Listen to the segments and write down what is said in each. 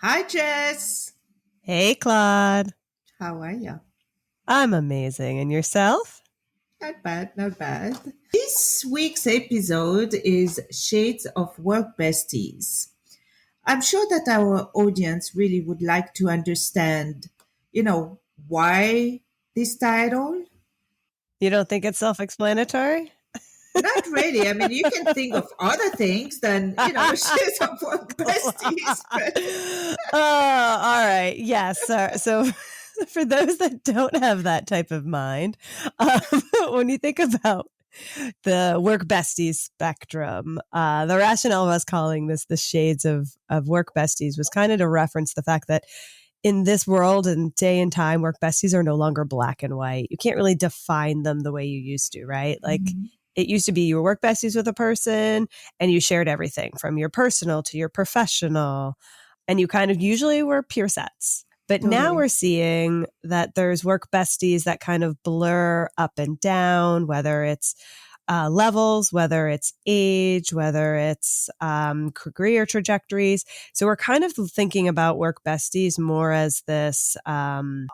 Hi, Jess. Hey, Claude. How are you? I'm amazing. And yourself? Not bad, not bad. This week's episode is Shades of Work Besties. I'm sure that our audience really would like to understand, why this title. You don't think it's self-explanatory? Not really. I mean, you can think of other things than, Shades of Work Besties, but Oh, all right. Yes. So for those that don't have that type of mind, um, when you think about the work besties spectrum, the rationale of us calling this the shades of work besties was kind of to reference the fact that in this world and day and time, work besties are no longer black and white. You can't really define them the way you used to, right? Like it used to be you were work besties with a person and you shared everything from your personal to your professional, and you kind of usually were peer sets. But now totally. we're seeing that there's work besties that kind of blur up and down, whether it's levels, whether it's age, whether it's career trajectories. So we're kind of thinking about work besties more as this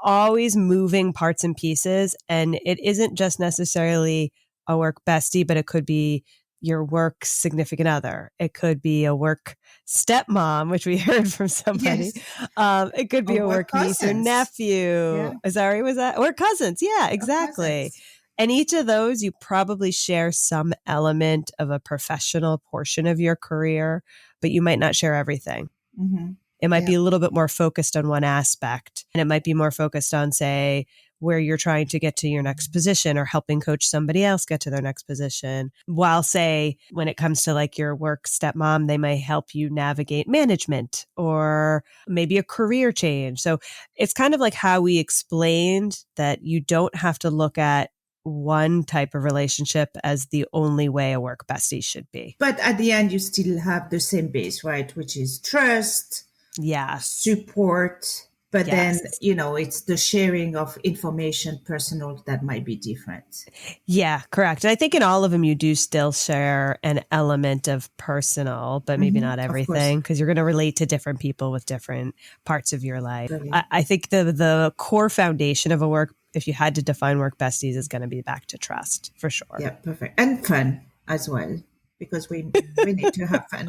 always moving parts and pieces. And it isn't just necessarily a work bestie, but it could be your work significant other. It could be a work stepmom, which we heard from somebody. Yes. It could be Or a work work niece or cousins. nephew. Yeah. Sorry, was that? Or cousins. Yeah, Or exactly. cousins. And each of those, you probably share some element of a professional portion of your career, but you might not share everything. Mm-hmm. It might Yeah. be a little bit more focused on one aspect, and it might be more focused on, say, where you're trying to get to your next position or helping coach somebody else get to their next position. While, say, when it comes to like your work stepmom, they may help you navigate management or maybe a career change. So it's kind of like how we explained that you don't have to look at one type of relationship as the only way a work bestie should be. But at the end, you still have the same base, right? Which is trust, Yes. support. But then, Yes. it's the sharing of information, personal, that might be different. Yeah, correct. And I think in all of them, you do still share an element of personal, but maybe not Of course. everything, because you're going to relate to different people with different parts of your life. Totally. I think the core foundation of a work, if you had to define work besties, is going to be back to trust for sure. Yeah, perfect. And fun as well, because we need to have fun.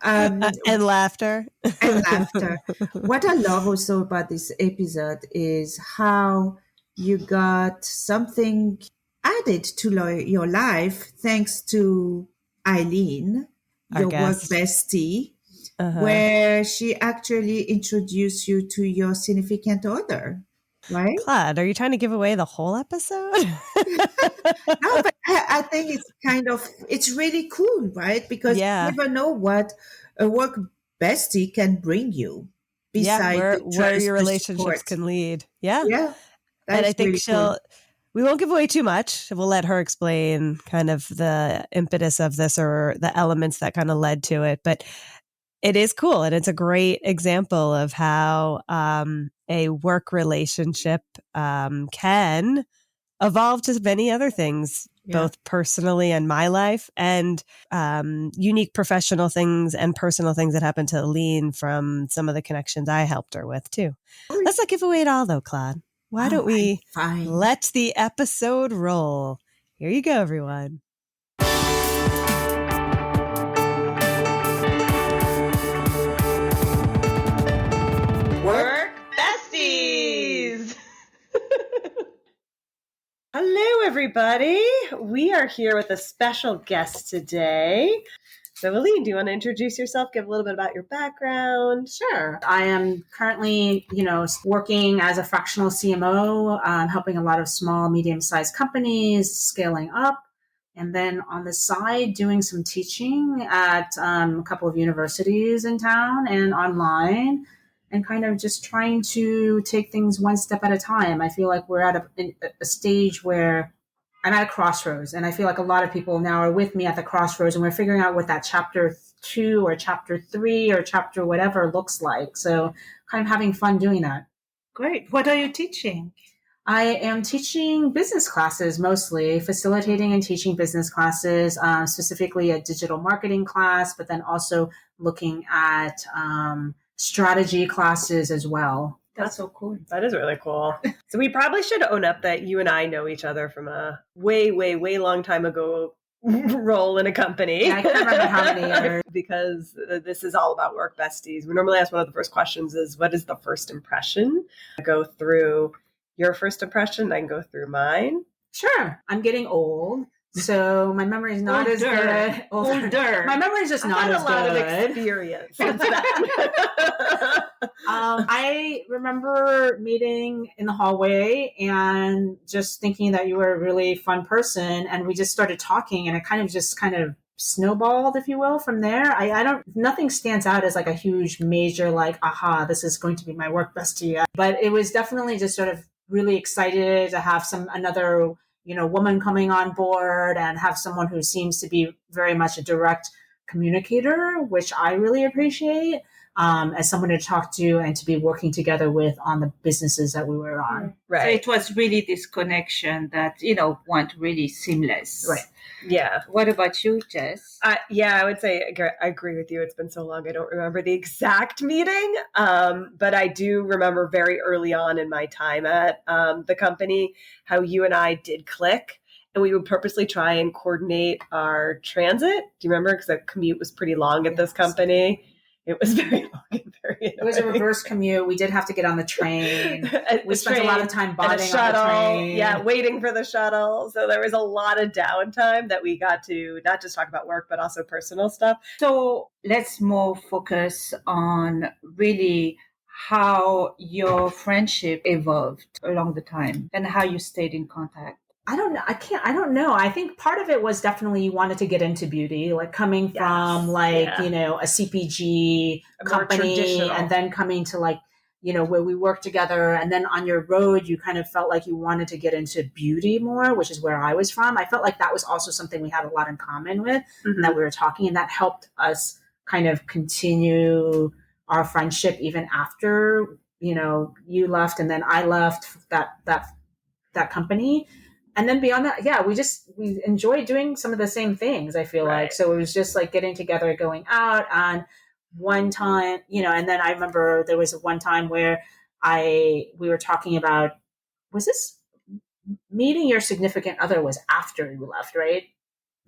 Um, And laughter. and laughter. What I love also about this episode is how you got something added to your life thanks to Eileen, Our your work guest. bestie, Uh-huh. where she actually introduced you to your significant other, right? Claude, are you trying to give away the whole episode? No, but I think it's really cool, right? Because you Yeah. never know what a work bestie can bring you Yeah. beside the Where trust, your the relationships support. can lead. Yeah. Yeah, And I that's think really cool. we won't give away too much. We'll let her explain kind of the impetus of this or the elements that kind of led to it. But it is cool. And it's a great example of how a work relationship can evolve to many other things, Yeah. both personally in my life and unique professional things and personal things that happened to Ellene from some of the connections I helped her with too. Oh, Let's not give away it all though, Claude. Why all don't right, we fine. let the episode roll? Here you go, everyone. Work besties. Hello, everybody. We are here with a special guest today. So, Ellene, do you want to introduce yourself? Give a little bit about your background. Sure. I am currently, working as a fractional CMO, helping a lot of small, medium-sized companies scaling up. And then on the side, doing some teaching at a couple of universities in town and online, and kind of just trying to take things one step at a time. I feel like we're at a stage where I'm at a crossroads, and I feel like a lot of people now are with me at the crossroads, and we're figuring out what that chapter 2 or chapter 3 or chapter whatever looks like. So kind of having fun doing that. Great. What are you teaching? I am teaching business classes, mostly facilitating and teaching business classes, specifically a digital marketing class, but then also looking at strategy classes as well. That's so cool. That is really cool. So we probably should own up that you and I know each other from a way, way, way long time ago role in a company. Yeah, I can't remember how many years. Because this is all about work besties. We normally ask one of the first questions is, what is the first impression? I go through your first impression, I can go through mine. Sure. I'm getting old, so my memory is not as good. Older. My memory is just not as a lot good. of experience since then. I remember meeting in the hallway and just thinking that you were a really fun person, and we just started talking, and it kind of snowballed, if you will, from there. Nothing stands out as like a huge major, like, aha, this is going to be my work bestie. But it was definitely just sort of really excited to have another, woman coming on board and have someone who seems to be very much a direct communicator, which I really appreciate. As someone to talk to and to be working together with on the businesses that we were on. Right. So it was really this connection that, went really seamless. Right. Yeah. What about you, Jess? I would say I agree with you. It's been so long. I don't remember the exact meeting. But I do remember very early on in my time at the company, how you and I did click. And we would purposely try and coordinate our transit. Do you remember? Because the commute was pretty long at this company. It was very long and very annoying. It was a reverse commute. We did have to get on the train. We spent a lot of time bonding on the train. Yeah, waiting for the shuttle. So there was a lot of downtime that we got to not just talk about work, but also personal stuff. So let's more focus on really how your friendship evolved along the time and how you stayed in contact. I don't know. I don't know. I think part of it was definitely you wanted to get into beauty, like coming from a CPG company and then coming to where we worked together. And then on your road, you kind of felt like you wanted to get into beauty more, which is where I was from. I felt like that was also something we had a lot in common with and that we were talking, and that helped us kind of continue our friendship even after, you left and then I left that company. And then beyond that, we enjoy doing some of the same things, I feel like. So it was just like getting together, going out on one time, and then I remember there was one time where we were talking about, was this meeting your significant other was after you left, right?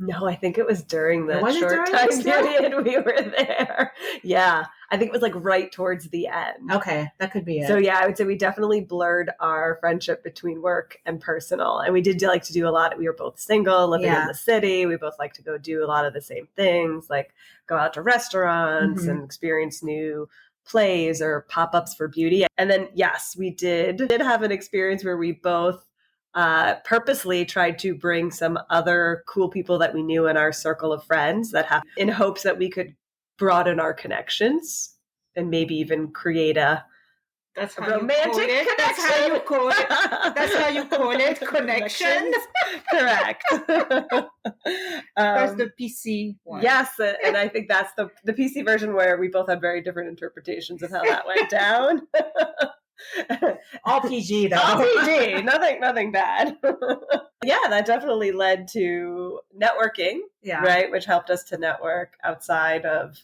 No, I think it was during the short time period we were there. Yeah. I think it was like right towards the end. Okay. That could be it. So yeah, I would say we definitely blurred our friendship between work and personal. And we did like to do a lot. We were both single, living in the city. We both like to go do a lot of the same things, like go out to restaurants and experience new plays or pop-ups for beauty. And then, yes, we did have an experience where we both purposely tried to bring some other cool people that we knew in our circle of friends in hopes that we could broaden our connections and maybe even create a romantic connection. That's how you call it. That's how you call it. Connections. Correct. That's the PC one. Yes, and I think that's the PC version where we both had very different interpretations of how that went down. All PG though. All PG. Nothing bad. Yeah, that definitely led to networking, right? Which helped us to network outside of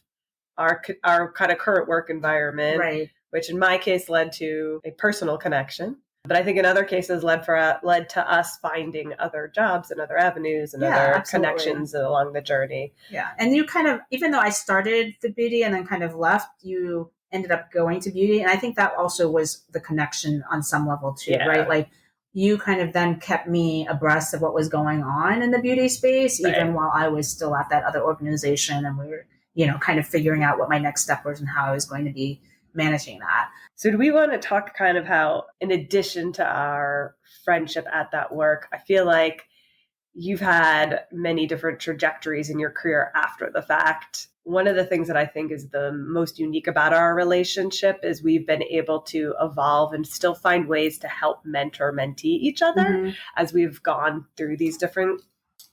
our kind of current work environment, right? Which in my case led to a personal connection. But I think in other cases led to us finding other jobs and other avenues and other connections along the journey. Yeah. And you kind of, even though I started the beauty and then kind of left, you ended up going to beauty. And I think that also was the connection on some level too, right? Like you kind of then kept me abreast of what was going on in the beauty space, even while I was still at that other organization. And we were, kind of figuring out what my next step was and how I was going to be managing that. So do we want to talk kind of how, in addition to our friendship at that work, I feel like you've had many different trajectories in your career after the fact. One of the things that I think is the most unique about our relationship is we've been able to evolve and still find ways to help mentor mentee each other as we've gone through these different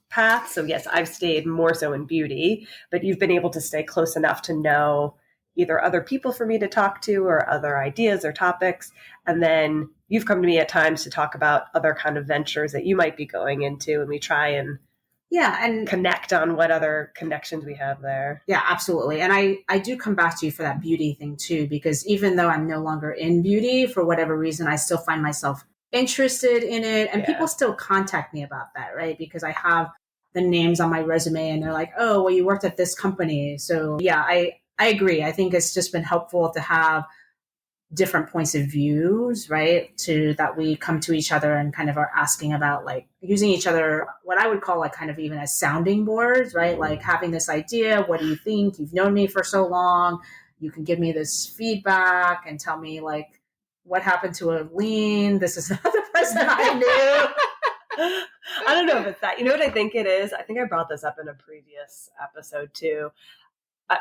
paths. So yes, I've stayed more so in beauty, but you've been able to stay close enough to know either other people for me to talk to or other ideas or topics. And then you've come to me at times to talk about other kind of ventures that you might be going into. And we try and Yeah. And connect on what other connections we have there. yeah, absolutely. And I do come back to you for that beauty thing too, because even though I'm no longer in beauty for whatever reason, I still find myself interested in it. And people still contact me about that, right? Because I have the names on my resume and they're like, oh, well, you worked at this company. So yeah, I agree. I think it's just been helpful to have different points of views, right? To that we come to each other and kind of are asking about, like, using each other, what I would call like kind of even as sounding boards, right? Like having this idea, what do you think? You've known me for so long. You can give me this feedback and tell me like what happened to Ellene. This is not the person I knew. I don't know if it's that. You know what I think it is? I think I brought this up in a previous episode too.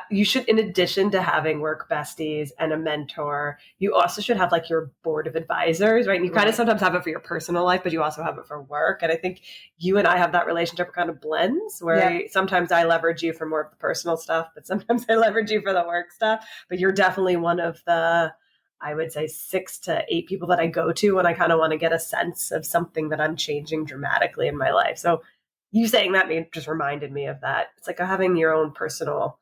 You should, in addition to having work besties and a mentor, you also should have like your board of advisors, right? And you kind of sometimes have it for your personal life, but you also have it for work. And I think you and I have that relationship kind of blends where sometimes I leverage you for more of the personal stuff, but sometimes I leverage you for the work stuff. But you're definitely one of the, I would say, 6 to 8 people that I go to when I kind of want to get a sense of something that I'm changing dramatically in my life. So you saying that just reminded me of that. It's like having your own personal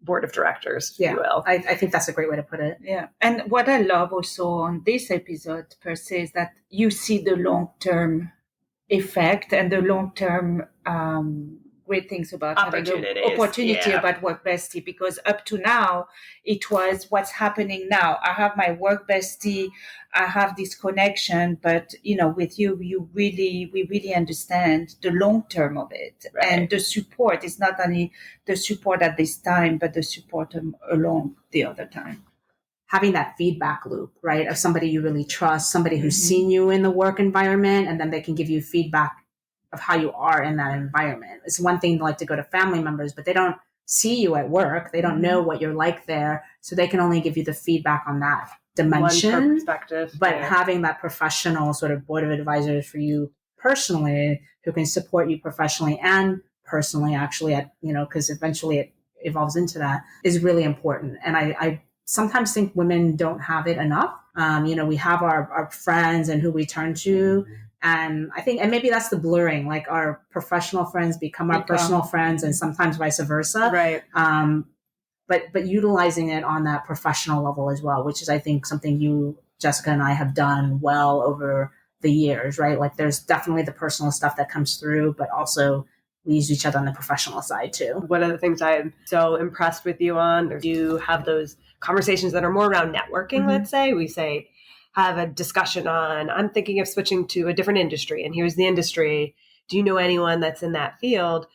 board of directors, if you will. I think that's a great way to put it. Yeah. And what I love also on this episode per se is that you see the long-term effect and the long-term great things about having an opportunity about work bestie, because up to now it was what's happening now. I have my work bestie, I have this connection, but with you, we really understand the long term of it. Right. And the support is not only the support at this time, but the support along the other time. Having that feedback loop, right, of somebody you really trust, somebody who's seen you in the work environment, and then they can give you feedback of how you are in that environment. It's one thing to like to go to family members, but they don't see you at work. They don't know what you're like there. So they can only give you the feedback on that dimension. One perspective. But having that professional sort of board of advisors for you personally, who can support you professionally and personally, actually, because eventually it evolves into that, is really important. And I sometimes think women don't have it enough. We have our friends and who we turn to. And I think, and maybe that's the blurring, like our professional friends become our personal friends and sometimes vice versa. Right. But utilizing it on that professional level as well, which is, I think, something you, Jessica, and I have done well over the years, right? Like there's definitely the personal stuff that comes through, but also we use each other on the professional side too. One of the things I'm so impressed with you on, you have those conversations that are more around networking, let's say. We say, have a discussion on, I'm thinking of switching to a different industry, and here's the industry. Do you know anyone that's in that field?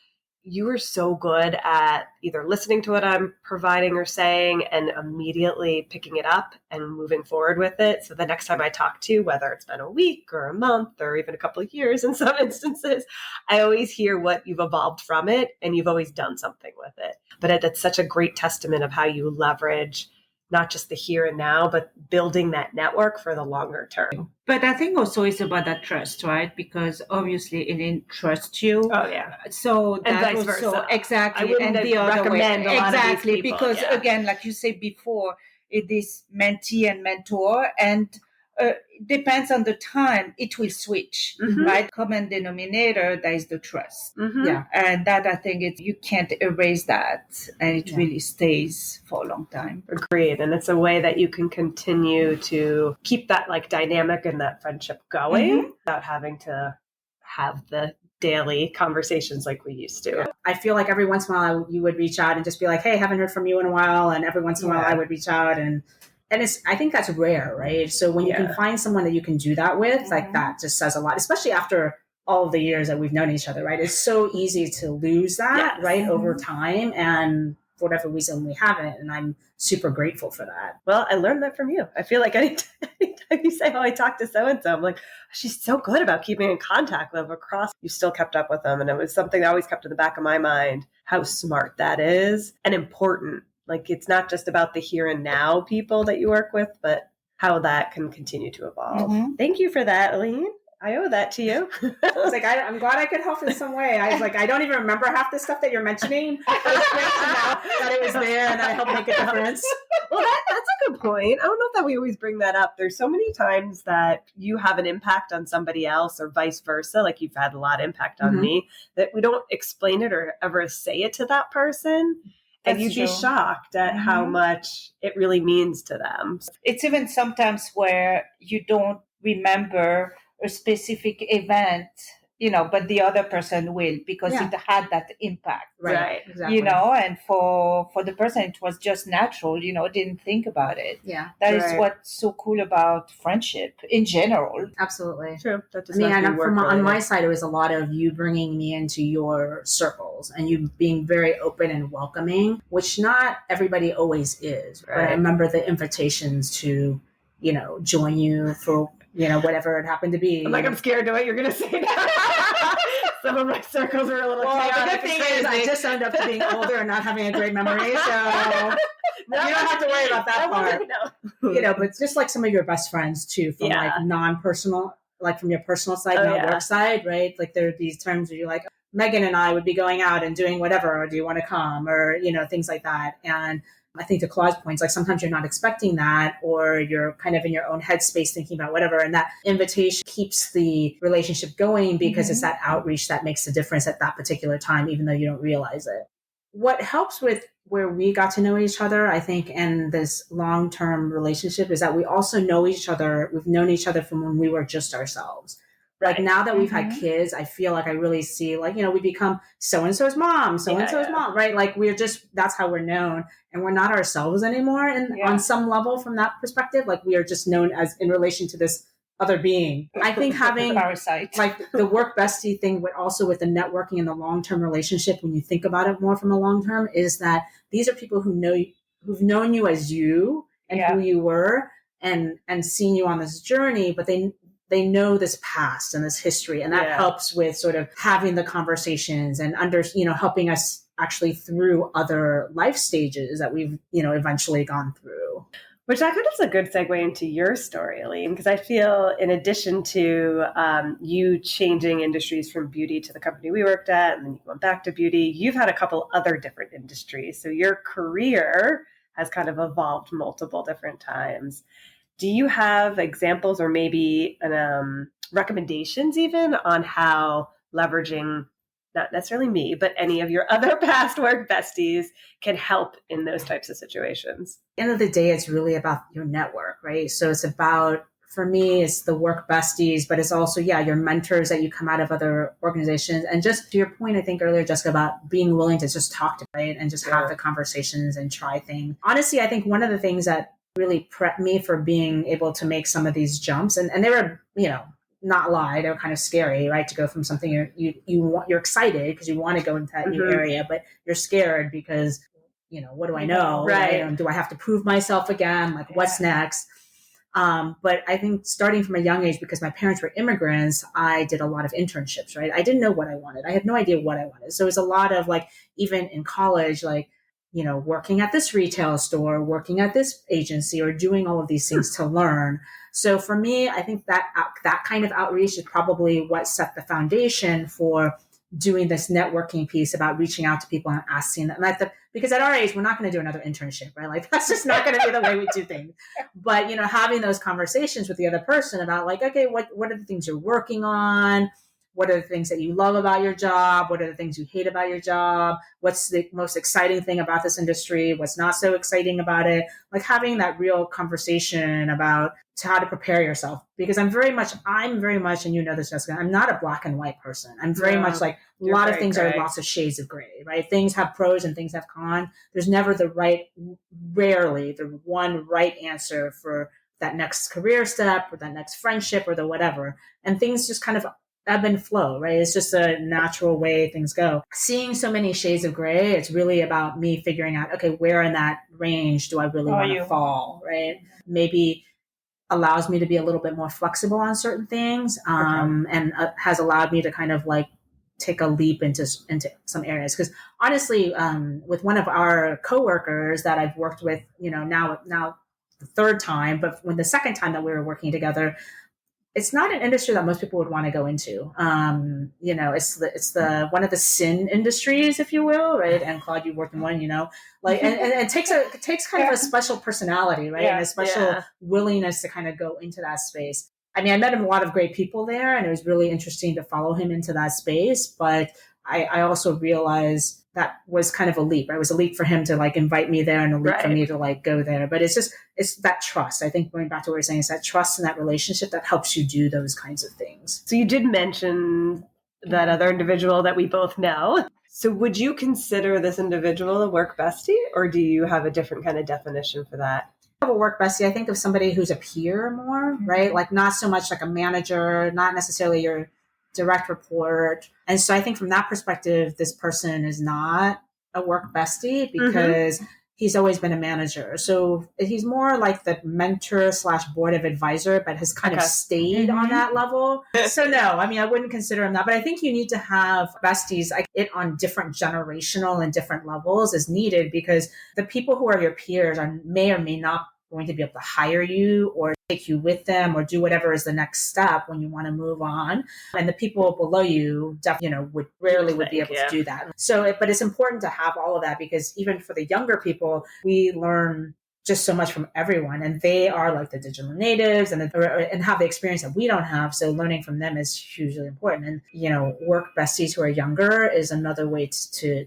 You are so good at either listening to what I'm providing or saying and immediately picking it up and moving forward with it. So the next time I talk to you, whether it's been a week or a month or even a couple of years in some instances, I always hear what you've evolved from it and you've always done something with it. But it's such a great testament of how you leverage not just the here and now, but building that network for the longer term. But I think also it's about that trust, right? Because obviously Ellene trusts you. Oh yeah. So and that vice also versa. Exactly. I wouldn't and the other way. Exactly. Because again, like you said before, it is mentee and mentor, and depends on the time, it will switch, right? Common denominator, that is the trust. Yeah. And that, I think, you can't erase that, and it really stays for a long time. Agreed. And it's a way that you can continue to keep that like dynamic and that friendship going without having to have the daily conversations like we used to. I feel like every once in a while you would reach out and just be like, hey, haven't heard from you in a while. And every once in a while I would reach out, and I think that's rare, right? So when you can find someone that you can do that with, like that just says a lot, especially after all of the years that we've known each other, right? It's so easy to lose that, right, over time. And for whatever reason, we haven't. And I'm super grateful for that. Well, I learned that from you. I feel like anytime you say, oh, I talked to so-and-so, I'm like, she's so good about keeping in contact with them across. You still kept up with them. And it was something that always kept in the back of my mind, how smart that is and important. Like, it's not just about the here and now people that you work with, but how that can continue to evolve. Thank you for that, Ellene. I owe that to you. I was like, I'm glad I could help in some way. I was like, I don't even remember half the stuff that you're mentioning. It was great to know that it was there and that I helped make a difference. Well, that's a good point. I don't know that we always bring that up. There's so many times that you have an impact on somebody else or vice versa. Like you've had a lot of impact on me, that we don't explain it or ever say it to that person. And you'd be shocked at how much it really means to them. It's even sometimes where you don't remember a specific event, but the other person will, because it had that impact. Right. Exactly. And for the person, it was just natural, didn't think about it. Yeah. That is what's so cool about friendship in general. Absolutely. True. On my side, it was a lot of you bringing me into your circles and you being very open and welcoming, which not everybody always is. Right. But I remember the invitations to, join you for whatever it happened to be. I'm scared to what you're going to say now. Some of my circles are a little chaotic. The good thing is I just ended up being older and not having a great memory, so you don't have to worry about that part. But it's just like some of your best friends too, from like non-personal, like from your personal side, not work side, right? Like there are these times where you're like, Megan and I would be going out and doing whatever, or do you want to come? Or, things like that. And I think to Claude's points, like sometimes you're not expecting that, or you're kind of in your own headspace thinking about whatever. And that invitation keeps the relationship going because it's that outreach that makes the difference at that particular time, even though you don't realize it. What helps with where we got to know each other, I think, in this long-term relationship is that we also know each other. We've known each other from when we were just ourselves. Like now that we've had kids, I feel like I really see like, we become so-and-so's mom, so-and-so's mom, right? Like that's how we're known, and we're not ourselves anymore. And on some level from that perspective, like we are just known as in relation to this other being. I think having like the work bestie thing, but also with the networking and the long-term relationship, when you think about it more from a long-term, is that these are people who've known you as you and who you were and seen you on this journey, but they know this past and this history, and that helps with sort of having the conversations and helping us actually through other life stages that we've, eventually gone through. Which I kind of is a good segue into your story, Ellene, because I feel in addition to you changing industries from beauty to the company we worked at, and then you went back to beauty, you've had a couple other different industries. So your career has kind of evolved multiple different times. Do you have examples or maybe recommendations even on how leveraging, not necessarily me, but any of your other past work besties can help in those types of situations? At the end of the day, it's really about your network, right? So it's about, for me, it's the work besties, but it's also, your mentors that you come out of other organizations. And just to your point, I think earlier, Jessica, about being willing to just talk to, right? And just have the conversations and try things. Honestly, I think one of the things that really prepped me for being able to make some of these jumps, and they were, not lie, they were kind of scary, right? To go from something you're excited because you want to go into that new area, but you're scared because, what do I know? Right? Do I have to prove myself again? Like what's next? But I think starting from a young age, because my parents were immigrants, I did a lot of internships, right? I didn't know what I wanted. I had no idea what I wanted. So it was a lot of like, even in college, like, working at this retail store, working at this agency, or doing all of these things to learn. So for me, I think that kind of outreach is probably what set the foundation for doing this networking piece about reaching out to people and asking them. Because at our age, we're not going to do another internship, right? Like that's just not going to be the way we do things. But, having those conversations with the other person about like, okay, what are the things you're working on? What are the things that you love about your job? What are the things you hate about your job? What's the most exciting thing about this industry? What's not so exciting about it? Like having that real conversation about how to prepare yourself. Because I'm very much, and you know this, Jessica, I'm not a black and white person. I'm very much like a lot of things are lots of shades of gray, right? Things have pros and things have cons. There's never rarely the one right answer for that next career step or that next friendship or the whatever. And things just kind of ebb and flow, right? It's just a natural way things go. Seeing so many shades of gray, it's really about me figuring out, okay, where in that range do I really want to fall, right? Maybe allows me to be a little bit more flexible on certain things, and has allowed me to kind of like take a leap into some areas. Because honestly, with one of our coworkers that I've worked with, now the third time, but when the second time that we were working together, it's not an industry that most people would want to go into. It's the one of the sin industries, if you will, right? And Claude, you worked in one, like, and it takes kind of a special personality, right? And a special willingness to kind of go into that space. I mean, I met a lot of great people there, and it was really interesting to follow him into that space. But I also realized that was kind of a leap. It was a leap for him to like invite me there and a leap for me to like go there. But it's that trust. I think going back to what you're saying, is that trust in that relationship that helps you do those kinds of things. So you did mention that other individual that we both know. So would you consider this individual a work bestie, or do you have a different kind of definition for that? A work bestie, I think of somebody who's a peer more, right? Like not so much like a manager, not necessarily your direct report. And so I think from that perspective, this person is not a work bestie because he's always been a manager. So he's more like the mentor / board of advisor, but has kind of stayed on that level. So no, I mean, I wouldn't consider him that, but I think you need to have besties on different generational and different levels is needed, because the people who are your peers may or may not going to be able to hire you or take you with them or do whatever is the next step when you want to move on. And the people below you definitely, would be able to do that. So, but it's important to have all of that, because even for the younger people, we learn just so much from everyone, and they are like the digital natives and have the experience that we don't have. So learning from them is hugely important. And work besties who are younger is another way to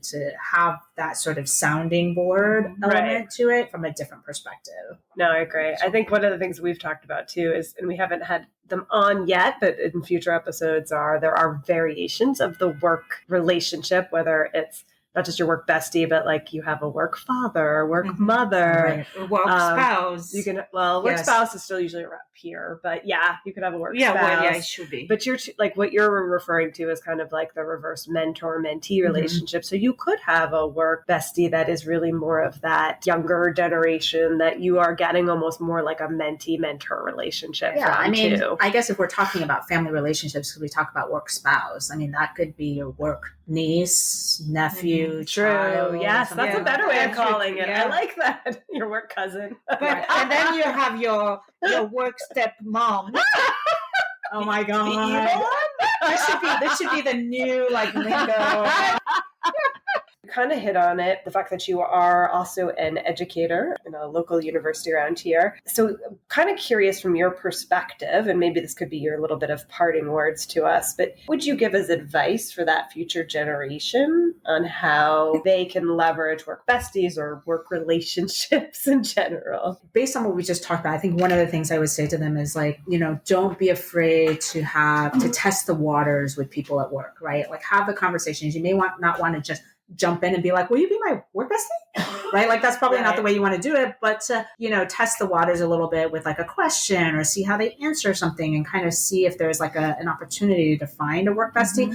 have that sort of sounding board element to it from a different perspective. No, I agree. I think one of the things we've talked about too is, and we haven't had them on yet, but in future episodes there are variations of the work relationship, whether it's not just your work bestie, but like you have a work father, work mother, work spouse. You can, work spouse is still usually a peer, but you could have a work spouse. It should be. But you're like what you're referring to is kind of like the reverse mentor-mentee relationship. So you could have a work bestie that is really more of that younger generation that you are getting almost more like a mentee-mentor relationship. Yeah, I mean, I guess if we're talking about family relationships, because we talk about work spouse, I mean, that could be your work niece, nephew, True. Yes, that's a better way of calling it. I like that. Your work cousin. And then you have your work step mom. Oh my god! This should be the new lingo. Kind of hit on it, the fact that you are also an educator in a local university around here. So kind of curious from your perspective, and maybe this could be your little bit of parting words to us, but would you give us advice for that future generation on how they can leverage work besties or work relationships in general? Based on what we just talked about, I think one of the things I would say to them is don't be afraid to test the waters with people at work, right? Like have the conversations. You may not want to just jump in and be like, will you be my work bestie? Right? Like that's probably not the way you want to do it, but test the waters a little bit with like a question or see how they answer something and kind of see if there's like an opportunity to find a work bestie.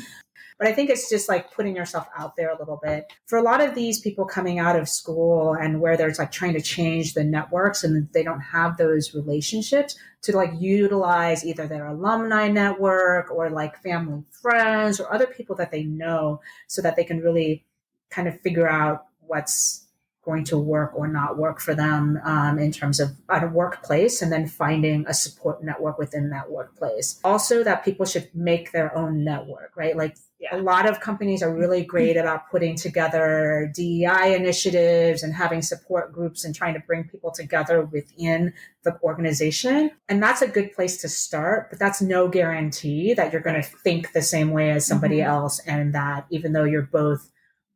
But I think it's just like putting yourself out there a little bit. For a lot of these people coming out of school and where they're like trying to change the networks and they don't have those relationships, to like utilize either their alumni network or like family friends or other people that they know, so that they can really kind of figure out what's going to work or not work for them in terms of at a workplace, and then finding a support network within that workplace. Also, that people should make their own network, right? Like a lot of companies are really great about putting together DEI initiatives and having support groups and trying to bring people together within the organization. And that's a good place to start, but that's no guarantee that you're going to think the same way as somebody else, and that even though you're both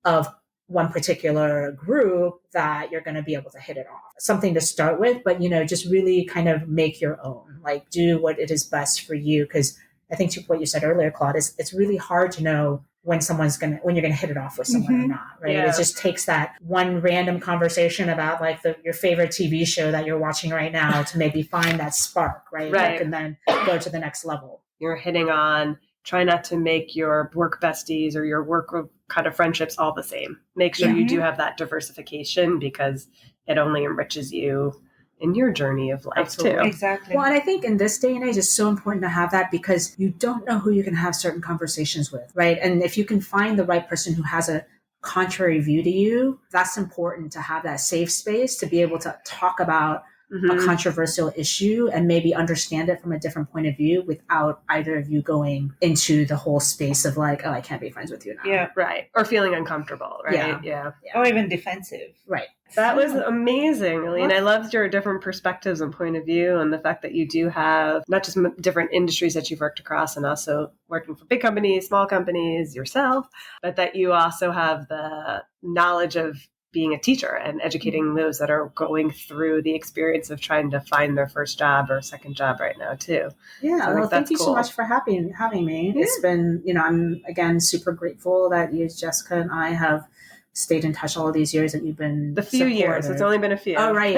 of one particular group, that you're going to be able to hit it off. Something to start with, but just really kind of make your own, like do what it is best for you. Because I think to what you said earlier, Claude, is it's really hard to know when you're going to hit it off with someone or not, right? It just takes that one random conversation about like your favorite TV show that you're watching right now to maybe find that spark, right? That can then go to the next level. You're hitting on, try not to make your work besties or your work kind of friendships all the same. Make sure you do have that diversification, because it only enriches you in your journey of life too. Exactly. Well, and I think in this day and age, it's so important to have that, because you don't know who you can have certain conversations with, right? And if you can find the right person who has a contrary view to you, that's important to have that safe space to be able to talk about a controversial issue and maybe understand it from a different point of view without either of you going into the whole space of like, oh, I can't be friends with you now. Yeah. Right. Or feeling uncomfortable, right? Yeah. Or even defensive. Right. That was amazing, Ellene. I loved your different perspectives and point of view, and the fact that you do have not just different industries that you've worked across and also working for big companies, small companies, yourself, but that you also have the knowledge of being a teacher and educating those that are going through the experience of trying to find their first job or second job right now too. Yeah, So well, thank you cool. so much for having me. Yeah. It's been, I'm again super grateful that you, Jessica, and I have stayed in touch all of these years that you've been the few years. It's only been a few. Oh, right.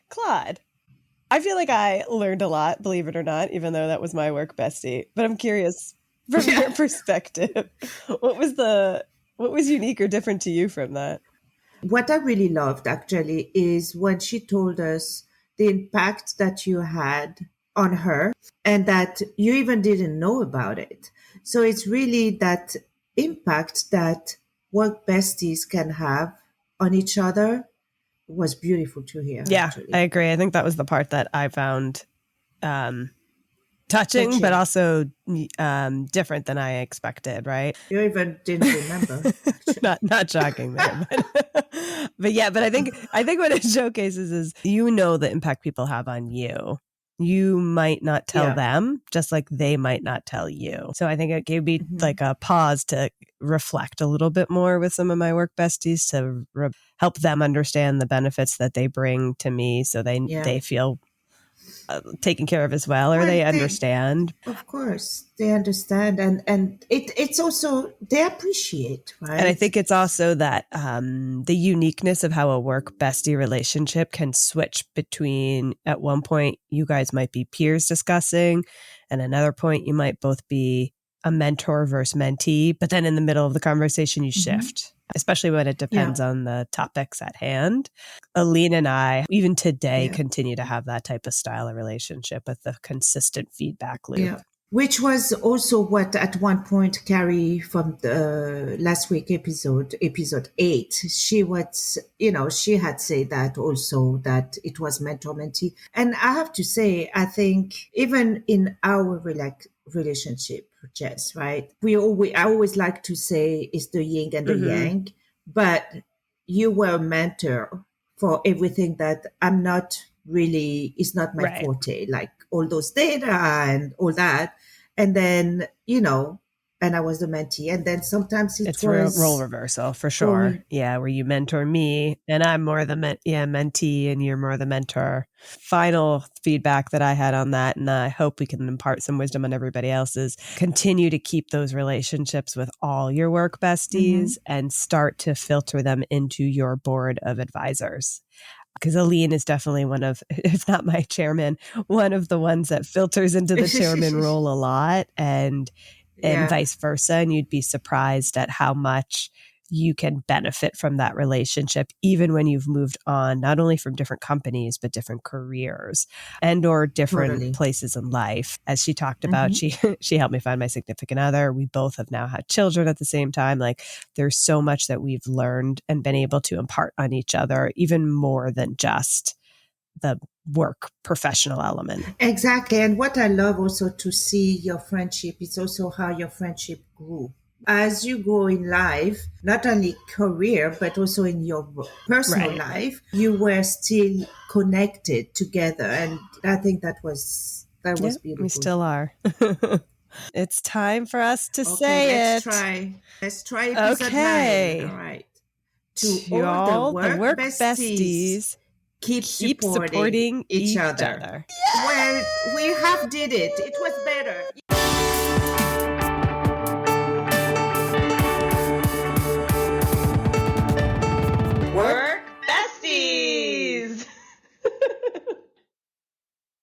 Claude, I feel like I learned a lot, believe it or not, even though that was my work bestie. But I'm curious from your perspective, what was unique or different to you from that? What I really loved actually is when she told us the impact that you had on her and that you even didn't know about it. So it's really that impact that work besties can have on each other was beautiful to hear. Yeah, actually. I agree. I think that was the part that I found touching, but also different than I expected, right? You even didn't remember. not shocking there, but yeah, but I think what it showcases is the impact people have on you. You might not tell them, just like they might not tell you. So I think it gave me like a pause to reflect a little bit more with some of my work besties to help them understand the benefits that they bring to me, so they feel taken care of as well, or they understand. Of course, they understand, and it's also they appreciate, right? And I think it's also that the uniqueness of how a work bestie relationship can switch between, at one point you guys might be peers discussing, and another point you might both be a mentor versus mentee, but then in the middle of the conversation you shift, especially when it depends on the topics at hand. Ellene and I, even today, continue to have that type of style of relationship with the consistent feedback loop. Yeah. Which was also what at one point Carrie from the last week episode 8, she was, she had said that also, that it was mentor mentee. And I have to say, I think even in our relationship, Jess, right? I always like to say it's the yin and the yang, but you were a mentor for everything that I'm not really, it's not my forte, like all those data and all that. And then, and I was the mentee. And then sometimes it's role reversal for sure. Where you mentor me and I'm more the mentee and you're more the mentor. Final feedback that I had on that, and I hope we can impart some wisdom on everybody else, is continue to keep those relationships with all your work besties and start to filter them into your board of advisors. Because Ellene is definitely one of, if not my chairman, one of the ones that filters into the chairman role a lot, and vice versa. And you'd be surprised at how much you can benefit from that relationship, even when you've moved on, not only from different companies, but different careers and or different places in life. As she talked about, she helped me find my significant other. We both have now had children at the same time. Like, there's so much that we've learned and been able to impart on each other, even more than just the work professional element. Exactly. And what I love also to see your friendship is also how your friendship grew. As you grow in life, not only career, but also in your personal life, you were still connected together. And I think that was beautiful. We still are. It's time for us to say let's it. Let's try episode 9. All right. To all the work besties, keep supporting each other. Well, we have did it. It was better.